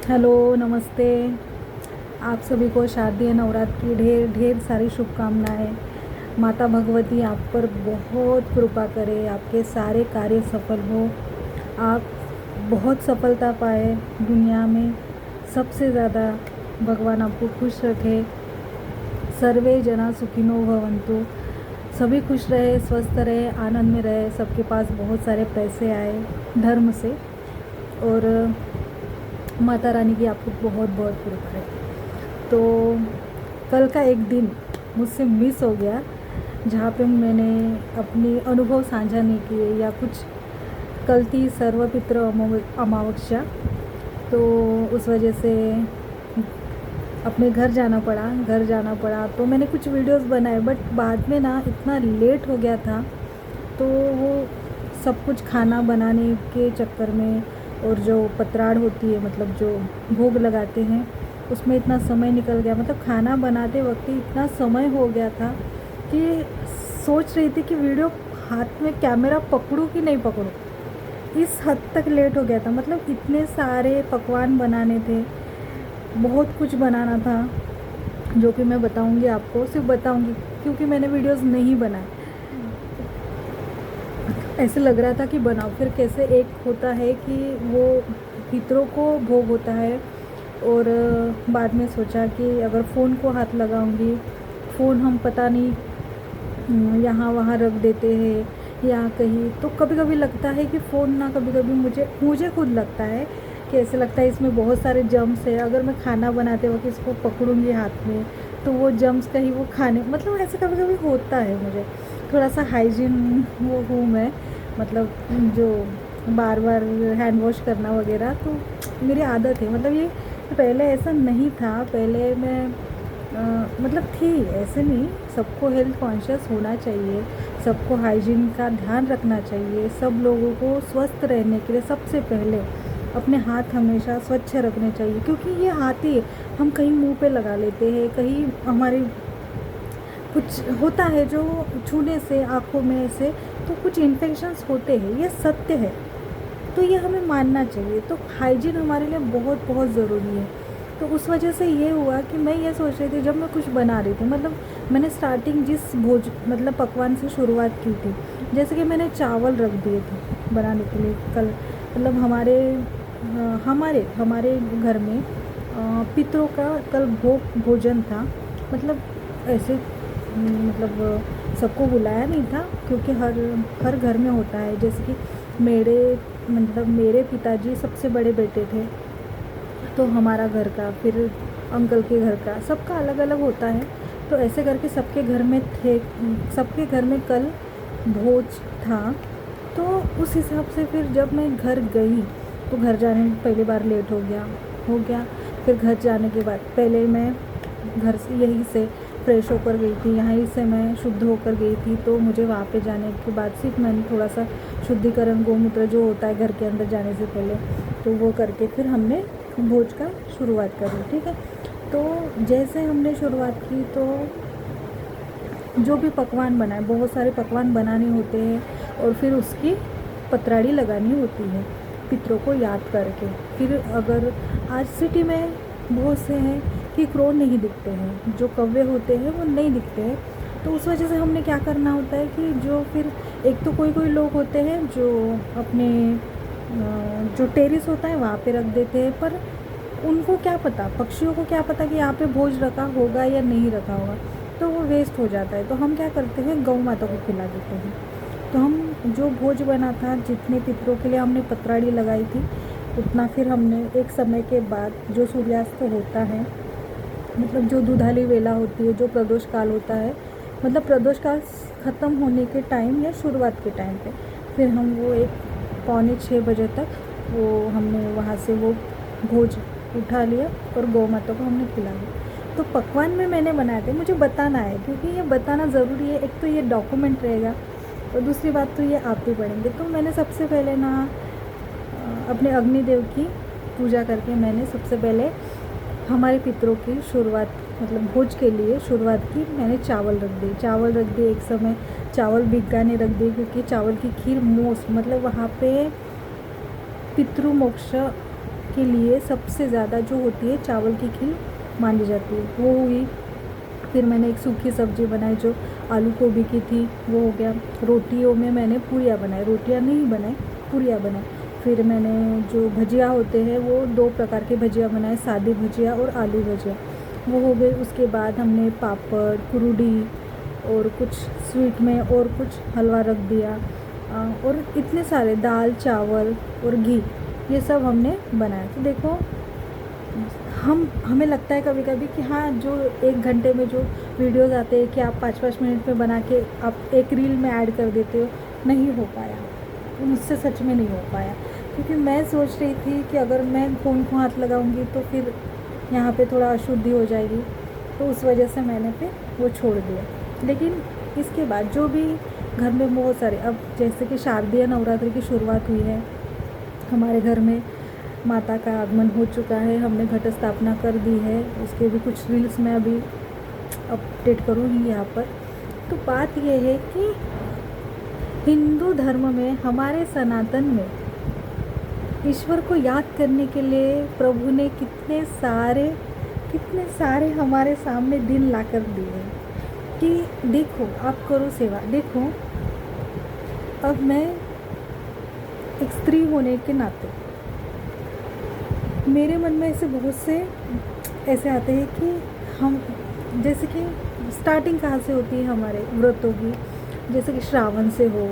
Hello, नमस्ते। आप सभी को शारदीय नवरात्र की ढेर ढेर सारी शुभकामनाएं। माता भगवती आप पर बहुत कृपा करे, आपके सारे कार्य सफल हो, आप बहुत सफलता पाए दुनिया में। सबसे ज़्यादा भगवान आपको खुश रखे। सर्वे जना सुखिनो भवन्तु। सभी खुश रहे, स्वस्थ रहे, आनंद में रहे, सबके पास बहुत सारे पैसे आए धर्म से। और माता रानी की आपको बहुत बहुत कृपा है। तो कल का एक दिन मुझसे मिस हो गया, जहाँ पे मैंने अपनी अनुभव साझा नहीं किए या कुछ। कल थी सर्वपितृ अमावस्या, तो उस वजह से अपने घर जाना पड़ा। तो मैंने कुछ वीडियोस बनाए, बट बाद में ना इतना लेट हो गया था, तो वो सब कुछ खाना बनाने के चक्कर में और जो पतराड़ होती है, मतलब जो भोग लगाते हैं, उसमें इतना समय निकल गया। मतलब खाना बनाते वक्त ही इतना समय हो गया था कि सोच रही थी कि वीडियो हाथ में कैमरा पकड़ूं कि नहीं पकड़ूं। इस हद तक लेट हो गया था। मतलब इतने सारे पकवान बनाने थे, बहुत कुछ बनाना था, जो कि मैं बताऊंगी आपको, सिर्फ बताऊंगी क्योंकि मैंने वीडियोस नहीं बनाए। ऐसे लग रहा था कि बनाओ, फिर कैसे एक होता है कि वो पितरों को भोग होता है, और बाद में सोचा कि अगर फ़ोन को हाथ लगाऊंगी, फ़ोन हम पता नहीं यहाँ वहाँ रख देते हैं या कहीं, तो कभी कभी लगता है कि फ़ोन ना, कभी कभी मुझे खुद लगता है कि ऐसे लगता है इसमें बहुत सारे जर्म्स है। अगर मैं खाना बनाते वक्त इसको पकड़ूंगी हाथ में, तो वो जर्म्स कहीं वो खाने, मतलब ऐसे कभी कभी होता है। मुझे थोड़ा सा हाइजीन वो हूँ मैं, मतलब जो बार बार हैंड वॉश करना वगैरह, तो मेरी आदत है। मतलब ये पहले ऐसा नहीं था। पहले मैं मतलब थी, ऐसे नहीं। सबको हेल्थ कॉन्शियस होना चाहिए, सबको हाइजीन का ध्यान रखना चाहिए। सब लोगों को स्वस्थ रहने के लिए सबसे पहले अपने हाथ हमेशा स्वच्छ रखने चाहिए, क्योंकि ये हाथ ही हम कहीं मुंह पे लगा लेते हैं, कहीं हमारी कुछ होता है जो छूने से, आँखों में से, तो कुछ इन्फेक्शंस होते हैं, ये सत्य है। तो ये हमें मानना चाहिए। तो हाइजीन हमारे लिए बहुत बहुत ज़रूरी है। तो उस वजह से ये हुआ कि मैं ये सोच रही थी, जब मैं कुछ बना रही थी, मतलब मैंने स्टार्टिंग जिस भोज मतलब पकवान से शुरुआत की थी, जैसे कि मैंने चावल रख दिए थे बनाने के लिए कल। मतलब हमारे घर में पितरों का कल भोजन था। मतलब ऐसे मतलब सबको बुलाया नहीं था, क्योंकि हर हर घर में होता है। जैसे कि मेरे पिताजी सबसे बड़े बेटे थे, तो हमारा घर का, फिर अंकल के घर का, सबका अलग अलग होता है। तो ऐसे करके सबके घर में थे, सबके घर में कल भोज था। तो उस हिसाब से फिर जब मैं घर गई, तो घर जाने में पहली बार लेट हो गया। फिर घर जाने के बाद पहले मैं घर से यहीं से फ्रेश होकर गई थी, यहीं से मैं शुद्ध होकर गई थी। तो मुझे वहाँ पे जाने के बाद सिर्फ मैंने थोड़ा सा शुद्धिकरण, गोमूत्र जो होता है घर के अंदर जाने से पहले, तो वो करके फिर हमने भोज का शुरुआत करी। ठीक है। तो जैसे हमने शुरुआत की, तो जो भी पकवान बनाए, बहुत सारे पकवान बनाने होते हैं, और फिर उसकी पतराड़ी लगानी होती है पितरों को याद करके। फिर अगर आज सिटी में बहुत से हैं कि क्रो नहीं दिखते हैं, जो कौवे होते हैं वो नहीं दिखते हैं, तो उस वजह से हमने क्या करना होता है कि जो फिर एक तो कोई कोई लोग होते हैं जो अपने जो टेरिस होता है वहाँ पे रख देते हैं, पर उनको क्या पता, पक्षियों को क्या पता कि यहाँ पे भोज रखा होगा या नहीं रखा होगा, तो वो वेस्ट हो जाता है। तो हम क्या करते हैं, गौ माता को खिला देते हैं। तो हम जो भोज बना था, जितने पितरों के लिए हमने पतराड़ी लगाई थी, उतना फिर हमने एक समय के बाद जो सूर्यास्त होता है, मतलब जो दूधाली वेला होती है, जो प्रदोष काल होता है, मतलब प्रदोष काल ख़त्म होने के टाइम या शुरुआत के टाइम पे, फिर हम वो एक 5:45 बजे तक वो हमने वहाँ से वो भोज उठा लिया और गौ माता को हमने खिला दिया। तो पकवान में मैंने बनाए थे, मुझे बताना है, क्योंकि ये बताना ज़रूरी है। एक तो ये डॉक्यूमेंट रहेगा, और दूसरी बात तो ये आप भी पढ़ेंगे। तो मैंने सबसे पहले ना अपने अग्निदेव की पूजा करके मैंने सबसे पहले हमारे पितरों की शुरुआत, मतलब भोज के लिए शुरुआत की। मैंने चावल रख दिए एक समय, चावल भिगाने रख दिए, क्योंकि चावल की खीर मोस्ट, मतलब वहाँ पे पितृ मोक्ष के लिए सबसे ज़्यादा जो होती है चावल की खीर मानी जाती है, वो हुई। फिर मैंने एक सूखी सब्ज़ी बनाई जो आलू गोभी की थी, वो हो गया। रोटियों में मैंने पूरियाँ बनाई, रोटियाँ नहीं बनाई, पूरियाँ बनाई। फिर मैंने जो भजिया होते हैं वो 2 प्रकार के भजिया बनाए, सादी भजिया और आलू भजिया, वो हो गए। उसके बाद हमने पापड़, कुरुडी और कुछ स्वीट में और कुछ हलवा रख दिया, और इतने सारे दाल चावल और घी, ये सब हमने बनाया। तो देखो, हमें लगता है कभी कभी कि हाँ, जो 1 घंटे में जो वीडियोज़ आते हैं कि आप 5-5 मिनट में बना के आप एक रील में ऐड कर देते हो, नहीं हो पाया, मुझसे सच में नहीं हो पाया। क्योंकि मैं सोच रही थी कि अगर मैं फ़ोन को हाथ लगाऊंगी तो फिर यहाँ पे थोड़ा अशुद्धि हो जाएगी, तो उस वजह से मैंने फिर वो छोड़ दिया। लेकिन इसके बाद जो भी घर में बहुत सारे, अब जैसे कि शारदीय नवरात्रि की शुरुआत हुई है हमारे घर में, माता का आगमन हो चुका है, हमने घट स्थापना कर दी है, उसके भी कुछ रील्स मैं अभी अपडेट करूँगी यहाँ पर। तो बात यह है कि हिंदू धर्म में, हमारे सनातन में, ईश्वर को याद करने के लिए प्रभु ने कितने सारे हमारे सामने दिन ला कर दिए हैं कि देखो, आप करो सेवा। देखो, अब मैं एक स्त्री होने के नाते मेरे मन में ऐसे बहुत से ऐसे आते हैं कि हम, जैसे कि स्टार्टिंग कहाँ से होती है हमारे व्रतों की, जैसे कि श्रावण से हो,